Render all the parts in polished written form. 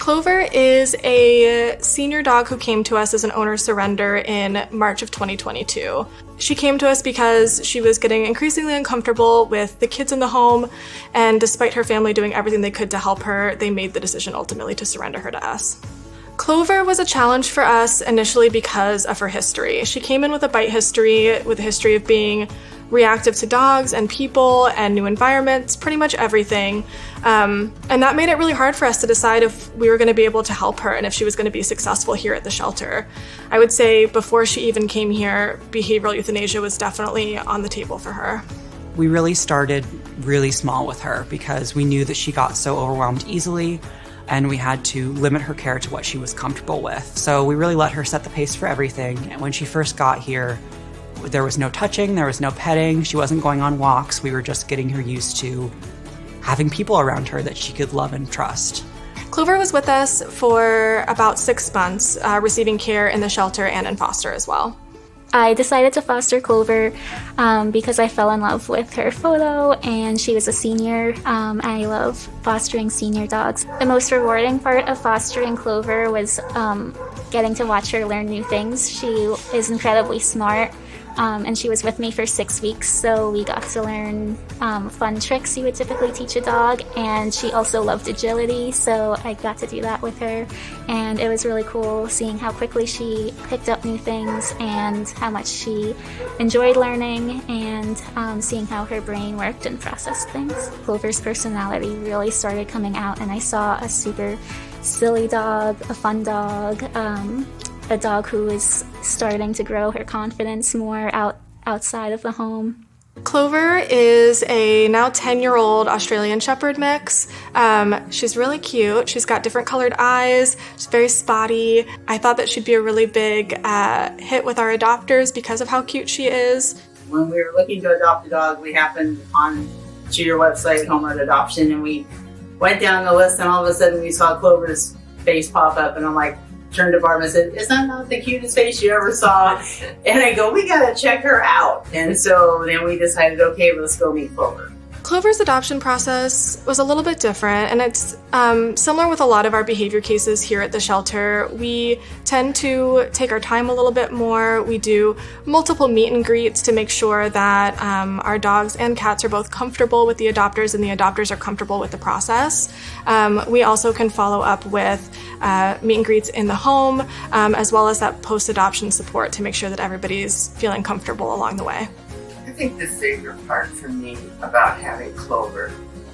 Clover is a senior dog who came to us as an owner surrender in March of 2022. She came to us because she was getting increasingly uncomfortable with the kids in the home, and despite her family doing everything they could to help her, they made the decision ultimately to surrender her to us. Clover was a challenge for us initially because of her history. She came in with a bite history, with a history of being reactive to dogs and people and new environments, pretty much everything. And that made it really hard for us to decide if we were going to be able to help her and if she was going to be successful here at the shelter. I would say before she even came here, behavioral euthanasia was definitely on the table for her. We really started really small with her because we knew that she got so overwhelmed easily, and we had to limit her care to what she was comfortable with. So we really let her set the pace for everything. And when she first got here, there was no touching, there was no petting, she wasn't going on walks. We were just getting her used to having people around her that she could love and trust. Clover was with us for about 6 months, receiving care in the shelter and in foster as well. I decided to foster Clover because I fell in love with her photo, and she was a senior. I love fostering senior dogs. The most rewarding part of fostering Clover was getting to watch her learn new things. She is incredibly smart. And she was with me for 6 weeks, so we got to learn fun tricks you would typically teach a dog, and she also loved agility, so I got to do that with her, and it was really cool seeing how quickly she picked up new things and how much she enjoyed learning, and seeing how her brain worked and processed things. Clover's personality really started coming out, and I saw a super silly dog, a fun dog, a dog who is starting to grow her confidence more outside of the home. Clover is a now 10-year-old Australian Shepherd mix. She's really cute. She's got different colored eyes. She's very spotty. I thought that she'd be a really big hit with our adopters because of how cute she is. When we were looking to adopt a dog, we happened on to your website, Homeward Adoption, and we went down the list, and all of a sudden we saw Clover's face pop up, and I'm like, turned to Barb and said, "Is that not the cutest face you ever saw?" And I go, "We gotta check her out." And so then we decided, okay, let's go meet Clover. Clover's adoption process was a little bit different, and it's similar with a lot of our behavior cases here at the shelter. We tend to take our time a little bit more. We do multiple meet and greets to make sure that our dogs and cats are both comfortable with the adopters and the adopters are comfortable with the process. We also can follow up with meet and greets in the home, as well as that post-adoption support to make sure that everybody's feeling comfortable along the way. I think the favorite part for me about having Clover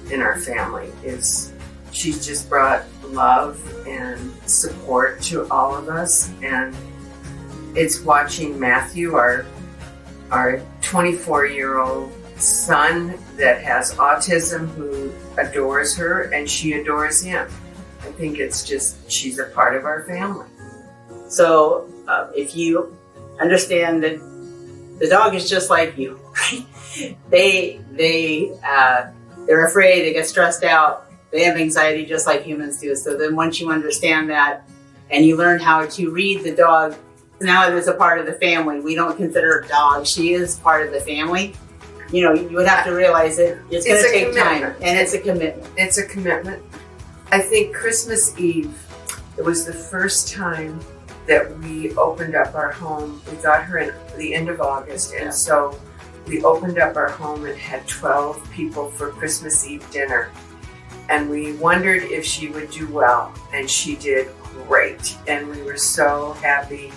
in our family is she's just brought love and support to all of us, and it's watching Matthew, our 24-year-old son that has autism, who adores her and she adores him. I think it's just, she's a part of our family. So if you understand that the dog is just like you, they're afraid, they get stressed out, they have anxiety just like humans do. So then once you understand that and you learn how to read the dog, now it is a part of the family. We don't consider her a dog, she is part of the family. You know, you would have to realize that it's going to take time, and it's a commitment. It's a commitment. I think Christmas Eve, it was the first time that we opened up our home. We got her in the end of August, and so we opened up our home and had 12 people for Christmas Eve dinner. And we wondered if she would do well, and she did great. And we were so happy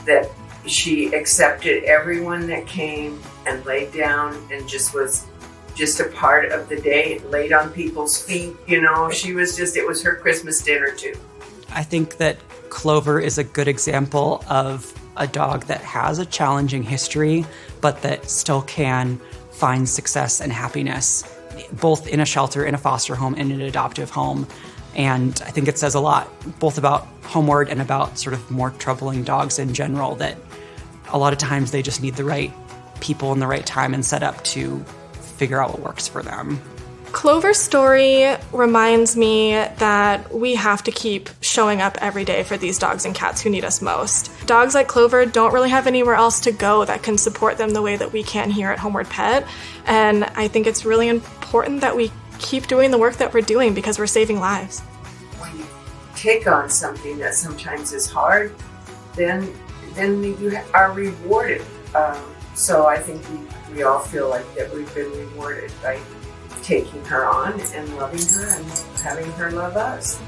that she accepted everyone that came and laid down and just was just a part of the day, laid on people's feet, you know. She was just, it was her Christmas dinner too. I think that Clover is a good example of a dog that has a challenging history, but that still can find success and happiness, both in a shelter, in a foster home, and in an adoptive home. And I think it says a lot, both about Homeward and about sort of more troubling dogs in general, that a lot of times they just need the right people in the right time and set up to figure out what works for them. Clover's story reminds me that we have to keep showing up every day for these dogs and cats who need us most. Dogs like Clover don't really have anywhere else to go that can support them the way that we can here at Homeward Pet. And I think it's really important that we keep doing the work that we're doing because we're saving lives. When you take on something that sometimes is hard, then you are rewarded. So I think we all feel like that we've been rewarded by taking her on and loving her and having her love us.